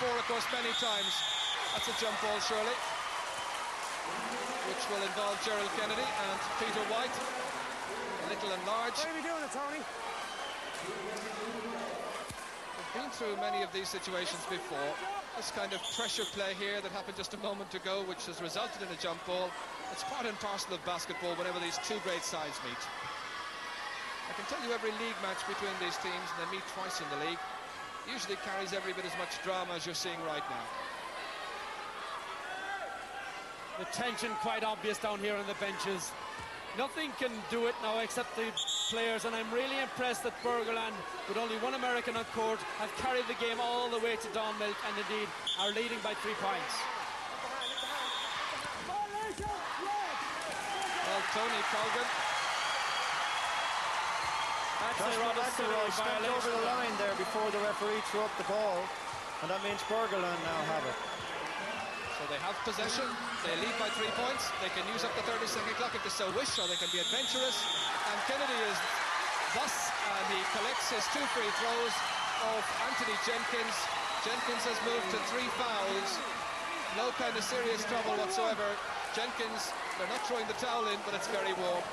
before, of course, many times. That's a jump ball, surely, which will involve Gerald Kennedy and Peter White. Little and large. What are we doing, Tony? We've been through many of these situations before. This kind of pressure play here that happened just a moment ago, which has resulted in a jump ball. It's part and parcel of basketball whenever these two great sides meet. I can tell you every league match between these teams, and they meet twice in the league, usually carries every bit as much drama as you're seeing right now. The tension quite obvious down here on the benches. Nothing can do it now except the players, and I'm really impressed that Burgerland, with only one American on court, have carried the game all the way to Don Milk and indeed are leading by 3 points. Well, Tony Colgan. That's a rather silly stepped over the line there before the referee threw up the ball, and that means Burgerland now have it. So they have possession, they lead by 3 points, they can use up the 30-second clock if they so wish, or they can be adventurous. And Kennedy is thus, and he collects his 2 free throws of Anthony Jenkins. Jenkins has moved to 3 fouls, no kind of serious trouble whatsoever. Jenkins, they're not throwing the towel in, but it's very warm.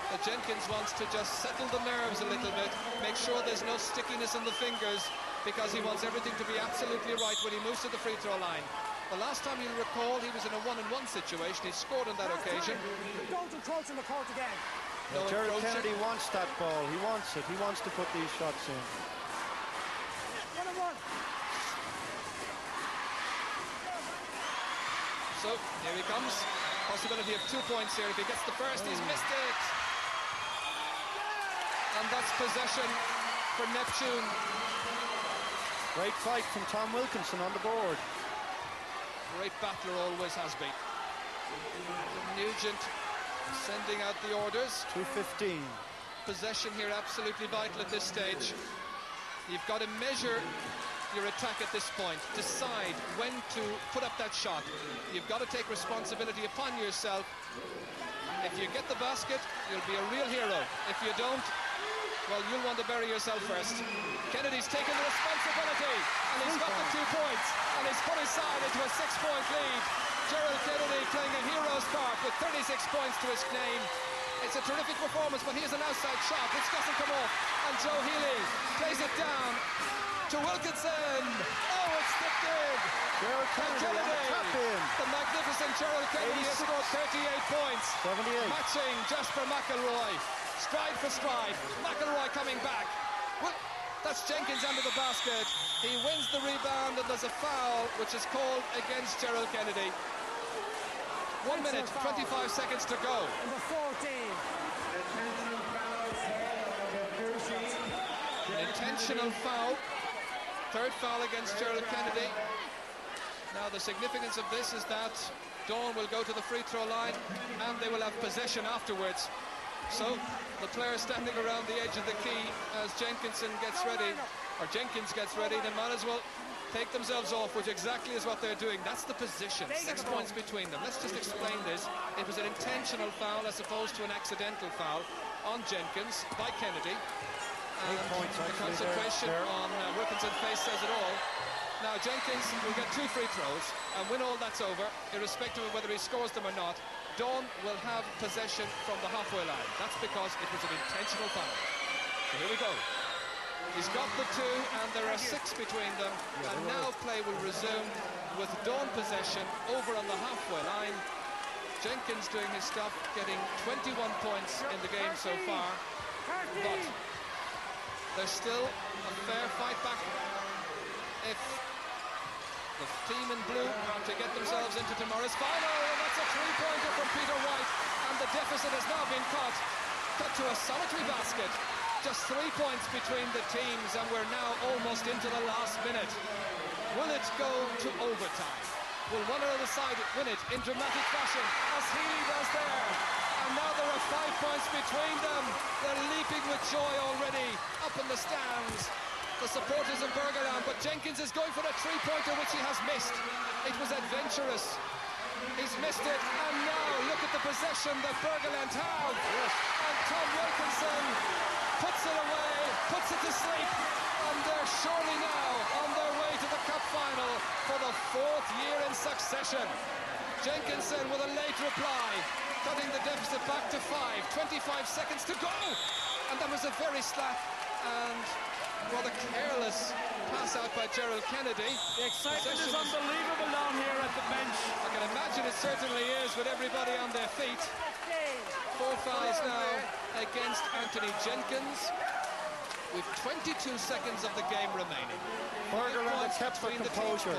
But Jenkins wants to just settle the nerves a little bit, make sure there's no stickiness in the fingers, because he wants everything to be absolutely right when he moves to the free throw line. The last time you'll recall, he was in a 1-on-1 situation. He scored on that occasion. Don't encroach on the court again. No Gerald encroaching. Kennedy wants that ball. He wants it. He wants to put these shots in. 1-on-1. So, here he comes. Possibility of 2 points here. If he gets the first, he's missed it. And that's possession for Neptune. Great fight from Tom Wilkinson on the board. Great battler, always has been. Nugent sending out the orders. 2:15. Possession here absolutely vital at this stage. You've got to measure your attack at this point. Decide when to put up that shot. You've got to take responsibility upon yourself. If you get the basket, you'll be a real hero. If you don't, well, you'll want to bury yourself first. Kennedy's taken the responsibility, and he's got the 2 points, and he's put his side into a 6-point lead. Gerald Kennedy playing a hero's part with 36 points to his name. It's a terrific performance, but here's an outside shot which doesn't come off, and Joe Healy plays it down to Wilkinson. Oh, it's tipped in. Gerald Kennedy, tap in. The magnificent Gerald Kennedy has scored 38 points. 78. Matching Jasper McElroy. Stride for stride. McElroy coming back. Well, that's Jenkins under the basket. He wins the rebound, and there's a foul which is called against Gerald Kennedy. 1 minute, 25 seconds to go. Number 14. An intentional foul. 3rd foul against Gerald Kennedy. Now the significance of this is that Dawn will go to the free throw line and they will have possession afterwards. So the players standing around the edge of the key as Jenkins gets ready, they might as well take themselves off, which exactly is what they're doing. That's the position. 6 points between them. Let's just explain this. It was an intentional foul as opposed to an accidental foul on Jenkins by Kennedy. And points the concentration on Wilkinson's face says it all. Now Jenkins will get 2 free throws, and when all that's over, irrespective of whether he scores them or not, Dawn will have possession from the halfway line. That's because it was an intentional foul. So here we go. He's got the 2, and there are 6 between them. And now play will resume with Dawn possession over on the halfway line. Jenkins doing his stuff, getting 21 points in the game so far. But there's still a fair fight back if the team in blue to get themselves into tomorrow's final. And that's a 3-pointer from Peter White, and the deficit has now been cut to a solitary basket. Just 3 points between the teams, and we're now almost into the last minute. Will it go to overtime? Will one or the side win it in dramatic fashion, as Healy does there? And now there are 5 points between them. They're leaping with joy already up in the stands, the supporters in Burgerland. But Jenkins is going for the 3-pointer, which he has missed. It was adventurous. He's missed it, and now look at the possession that Burgerland have. Yes. And Tom Wilkinson puts it away, puts it to sleep, and they're surely now on their way to the cup final for the 4th year in succession. Jenkinson with a late reply, cutting the deficit back to 5. 25 seconds to go. And that was a very slack and rather careless pass out by Gerald Kennedy. The excitement is unbelievable down here at the bench. I can imagine it certainly is, with everybody on their feet. 4 fouls now against Anthony Jenkins, with 22 seconds of the game remaining. Burgerland have kept their composure.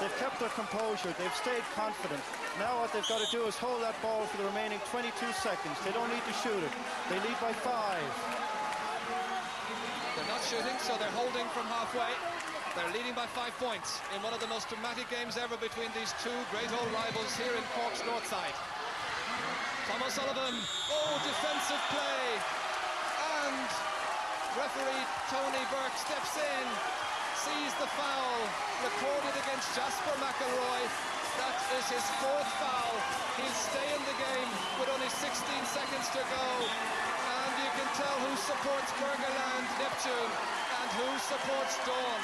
They've kept their composure. They've stayed confident. Now what they've got to do is hold that ball for the remaining 22 seconds. They don't need to shoot it. They lead by 5. They're not shooting, so they're holding from halfway. They're leading by 5 points in one of the most dramatic games ever between these two great old rivals here in Cork's north side. Tom O'Sullivan, defensive play, and referee Tony Burke steps in, sees the foul, recorded against Jasper McElroy. That is his 4th foul. He'll stay in the game with only 16 seconds to go. And you can tell who supports Burgerland, Neptune, and who supports Dawn.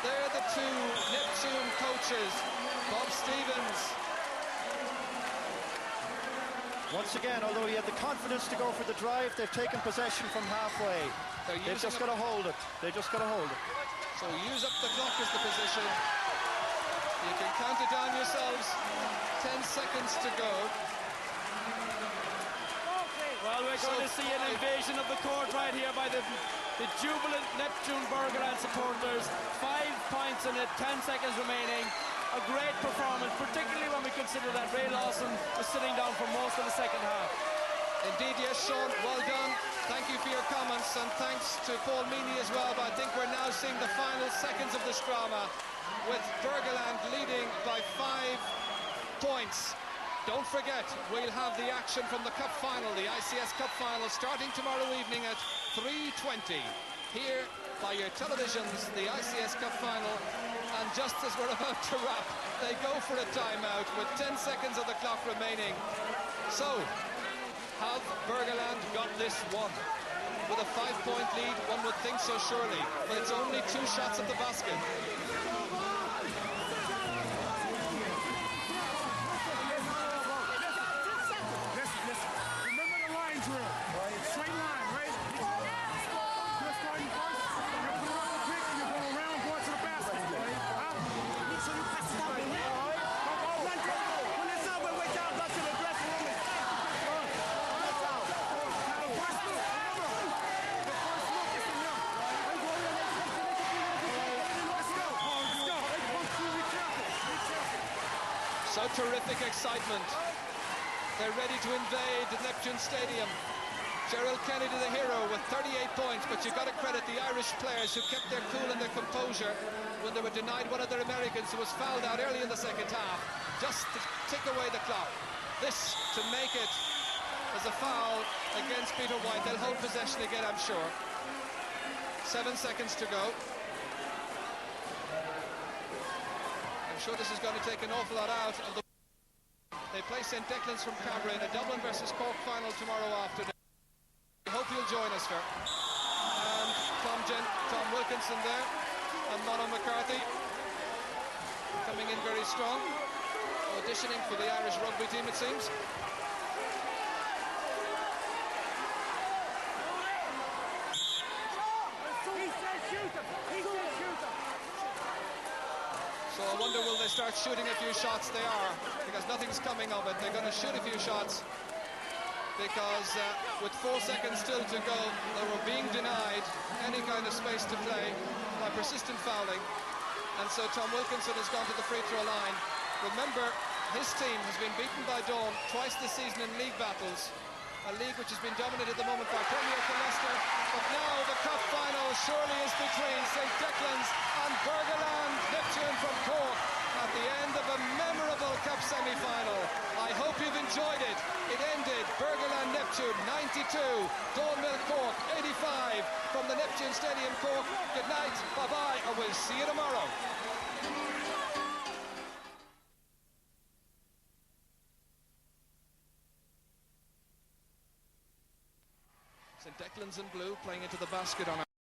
They're the two Neptune coaches, Bob Stevens. Once again, although he had the confidence to go for the drive, they've taken possession from halfway. They've just got to hold it. They just got to hold it. So use up the clock is the position. You can count it down yourselves. 10 seconds to go. Well, we're going to see an invasion of the court right here by the jubilant Neptune Burgerland supporters. 5 points in it, 10 seconds remaining. A great performance, particularly when we consider that Ray Lawson was sitting down for most of the second half. Indeed, yes, Sean, well done. Thank you for your comments, and thanks to Paul Meany as well. But I think we're now seeing the final seconds of this drama, with Burgerland leading by 5 points. Don't forget, we'll have the action from the Cup Final, the ICS Cup Final, starting tomorrow evening at 3:20. Here, by your televisions, the ICS Cup Final. And just as we're about to wrap, they go for a timeout with 10 seconds of the clock remaining. So, have Burgerland got this one? With a 5-point lead, one would think so surely, but it's only 2 shots at the basket. Remember the line drill. Straight line, right? You're starting first. You're putting up the pick, and you're going around, going to the basket. Make sure you pass it out. When it's over, wait down, go to the dressing room. So terrific excitement. They're ready to invade Neptune Stadium. Gerald Kennedy, the hero, with 38 points, but you've got to credit the Irish players who kept their cool and their composure when they were denied one of their Americans who was fouled out early in the second half, just to tick away the clock. This to make it as a foul against Peter White. They'll hold possession again, I'm sure. 7 seconds to go. I'm sure this is going to take an awful lot out of the... They play St. Declan's from Cabra in a Dublin versus Cork final tomorrow afternoon. I hope you'll join us for. And Tom Wilkinson there, and Mono McCarthy coming in very strong, auditioning for the Irish rugby team, it seems. So I wonder, will they start shooting a few shots? They are, because nothing's coming of it. They're going to shoot a few shots because with 4 seconds still to go, they were being denied any kind of space to play by persistent fouling. And so Tom Wilkinson has gone to the free throw line. Remember, his team has been beaten by Dawn twice this season in league battles, a league which has been dominated at the moment by Premier for Leicester. But now the cup final surely is between St. Declan's and Burgerland, Neptune from Cork, at the end of a memorable cup semi-final. I hope you've enjoyed it. It ended Burgerland Neptune 92, Dawnmill Cork 85 from the Neptune Stadium, Cork. Good night, bye-bye, and we'll see you tomorrow. St. Declan's in blue playing into the basket on